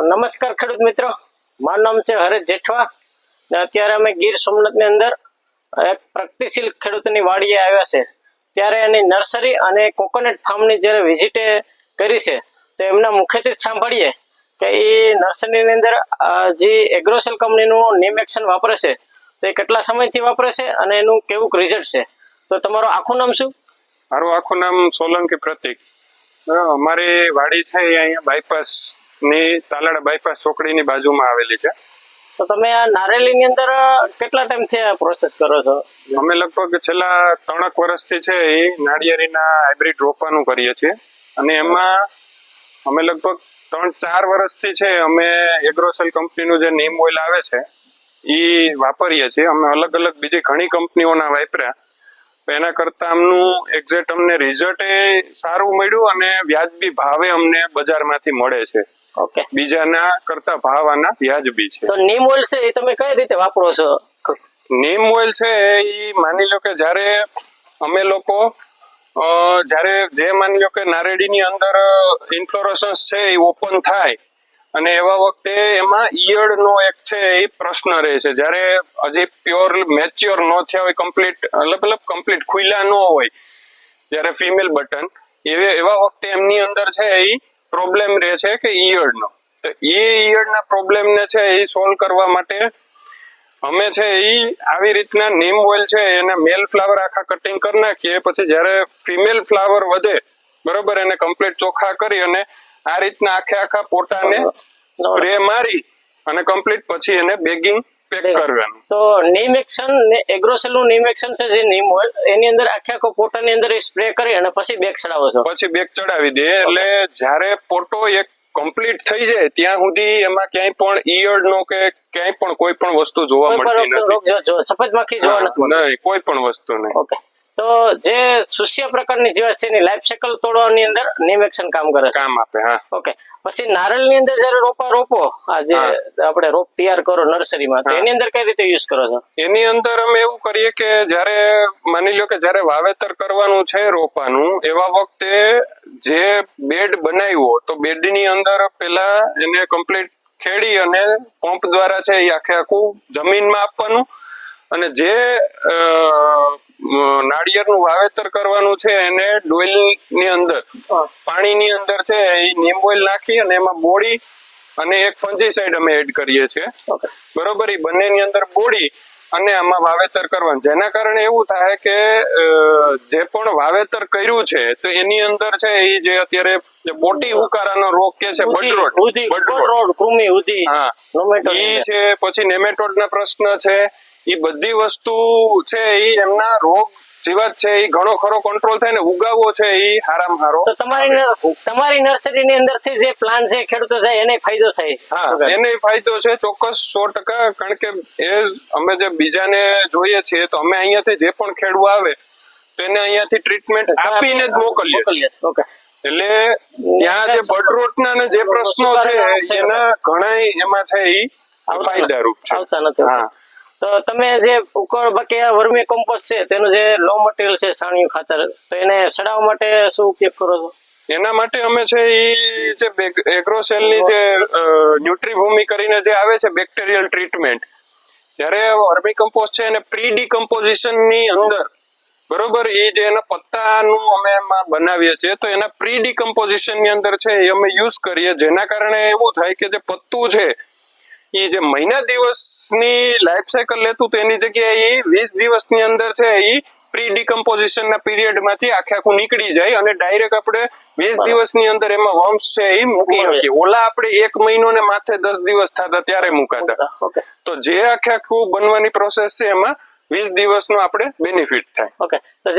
નમસ્કાર ખેડૂત મિત્રો, મારું નામ છે હરેશ જેઠવા ને અત્યારે અમે ગીર સોમનાથની અંદર એક પ્રગતિશીલ ખેડૂતની વાડીએ આવ્યા છે. ત્યારે એની નર્સરી અને કોકોનટ ફાર્મની જ્યારે વિઝિટે કરી છે તો એમના મુખેથી સાંભળીએ કે એ નર્સરીની અંદર જે એગ્રોસેલ કંપનીનું નીમ એક્શન વાપરે છે તો એ કેટલા સમયથી વાપરે છે અને એનું કેવું રિઝલ્ટ છે. તો તમારું આખું નામ શું? મારું આખું નામ સોલંકી પ્રતિક. અમારી વાડી છે એ અહીંયા બાયપાસ ની તાલાડા બાયપાસ ચોકડીની બાજુમાં આવેલી છે. તો તમે આ નારેલીની અંદર કેટલા ટાઈમથી આ પ્રોસેસ કરો છો? અમે લગભગ છેલ્લા 3 વર્ષથી છે એ નાળિયેરીના હાઇબ્રિડ રોપવાનું કરીએ છીએ અને એમાં અમે લગભગ 3-4 વર્ષથી છે અમે એગ્રોસેલ કંપનીનું જે નીમ ઓઇલ આવે છે એ વાપરીએ છીએ. અમે અલગ અલગ બીજી ઘણી કંપનીઓના વાપર્યા, એના કરતા આમનું એક્ઝેક્ટ અમને રિઝલ્ટ એ સારું મળ્યું અને વ્યાજબી ભાવે અમને બજારમાંથી મળે છે. ઓકે, બીજાના કરતા ભાવ આના વ્યાજબી છે. તો નીમ ઓઇલ છે એ તમે કઈ રીતે વાપરો છો? નીમ ઓઇલ છે એ માની લો કે જ્યારે અમે લોકો જ્યારે જે માની લો કે નારેડીની અંદર ઇન્ફ્લોરસન્સ છે એ ઓપન થાય અને એવા વખતે એમાં ઈયળ નો એક છે એ પ્રશ્ન રહે છે. જ્યારે હજી પ્યોર મેચ્યોર ન થયા હોય, કમ્પ્લીટ ખુલ્લા ન હોય, જ્યારે ફિમેલ બટન એવા વખતે એમની અંદર છે એ પ્રોબ્લેમ રહે છે કે ઈયળનો. તો એ ઈયળના પ્રોબ્લેમને છે એ સોલ્વ કરવા માટે અમે છે એ આવી રીતના નીમ ઓઇલ છે એને મેલ ફ્લાવર આખા કટિંગ કરી નાખીએ, પછી જ્યારે ફિમેલ ફ્લાવર વધે બરોબર એને કમ્પ્લીટ ચોખ્ખા કરી અને આ રીતના આખા પોટાને સ્પ્રે મારી અને કમ્પ્લીટ પછી એને બેગિંગ પેક કરવાનું. તો નીમ એક્શન ને એગ્રોસેલ નું નીમ એક્શન છે જે નીમ ઓઇલ એની અંદર આખા પોટાની અંદર સ્પ્રે કરી અને પછી બેગ ચડાવો છો? પછી બેગ ચડાવી દે એટલે જ્યારે પોટો એક કમ્પ્લીટ થઈ જાય ત્યાં સુધી એમાં ક્યાંય પણ ઈયળ નો કે ક્યાંય પણ કોઈ પણ વસ્તુ જોવા મળતી નથી. સફેદ માખી જોવા નથી નહીં, કોઈ પણ વસ્તુ નહીં. ઓકે, તો જે સુસ્ય પ્રકારની જીવાત છે એની લાઈફ સાયકલ તોડવાની અંદર નીમ એક્શન કામ કરે, કામ આપે. હા, ઓકે. પછી નારળની અંદર જયારે રોપો આ જે આપણે રોપ તૈયાર કરો નર્સરીમાં, તો એની અંદર કઈ રીતે યુઝ કરો છો? એની અંદર અમે એવું કરીએ કે જ્યારે માની લો કે જ્યારે વાવેતર કરવાનું છે રોપાનું, એવા વખતે જે બેડ બનાવ્યો તો બેડની અંદર પેલા એને કમ્પ્લીટ ખેડી અને પંપ દ્વારા છે એ આખું જમીનમાં આપવાનું અને જે નાળિયેરનું વાવેતર કરવાનું છે એને ડોલની અંદર પાણીની અંદર છે એ નીમ ઓઇલ નાખી અને એમાં બોળી અને એક ફંજીસાઇડ અમે એડ કરીએ છીએ બરોબર. એ બંનેની અંદર બોળી અને આમાં વાવેતર કરવાનું, જેના કારણે એવું થાય કે જે પણ વાવેતર કર્યું છે તો એની અંદર છે એ જે અત્યારે બોટી હુકારાનો રોગ કે છે બડરોટ, હા ઈ છે, પછી નેમેટોડના પ્રશ્ન છે, એ બધી વસ્તુ છે એ એમના રોગ જીવાત છે એ ઘણો ખરો કંટ્રોલ થાય ને ઉગાવો છે એ હારામાં હારો. તો તમારી નર્સરીની અંદરથી જે પ્લાન્ટ છે ખેડૂતો થાય એને ફાયદો થાય? હા, એને ફાયદો છે ચોક્કસ 100%. કારણ કે એ અમે જે બીજાને જોઈએ છીએ તો અમે અહીંયાથી જે પણ ખેડૂત આવે તો એને અહીંયાથી ટ્રીટમેન્ટ આપીને જ મોકલીએ. ઓકે, એટલે ત્યાં જે બડરોટના ને જે પ્રશ્નો છે એના ઘણા એમાં છે એ ફાયદારૂપ છે. આવતા નથી. હા, તો તમે જે ઉકળ બાકી વર્મી કમ્પોસ્ટ છે તેનું જે લો મટીરિયલ છે છાણિયું ખાતર, તો એને સડાવવા માટે શું ઉપયોગ કરો છો? એના માટે અમે છે એ જે એગ્રોસેલની જે ન્યુટ્રીભૂમિ કરીને જે આવે છે બેક્ટેરિયલ ટ્રીટમેન્ટ, જ્યારે વર્મી કમ્પોસ્ટ છે એને પ્રી ડિકમ્પોઝિશનની અંદર બરોબર એ જે એના પત્તાનું અમે એમાં બનાવીએ છીએ તો એના પ્રી ડિકમ્પોઝિશનની અંદર છે એ અમે યુઝ કરીએ, જેના કારણે એવું થાય કે જે પત્તું છે એ જે મહિના દિવસની લાઈફ સાયકલ લેતું તો એની જગ્યાએ એ 20 દિવસની અંદર છે એ પ્રી ડિકમ્પોઝિશનના પીરિયડમાંથી આખું નીકળી જાય અને ડાયરેક્ટ આપણે 20 દિવસની અંદર એમાં વમ્સ છે એ મૂકી શકીએ. ઓલા આપણે 1 મહિનો ને માથે 10 દિવસ થતા ત્યારે મુકાતા. તો જે આખું બનવાની પ્રોસેસ છે એમાં 20 દિવસનો આપણે બેનિફિટ થાય. ઓકે, તો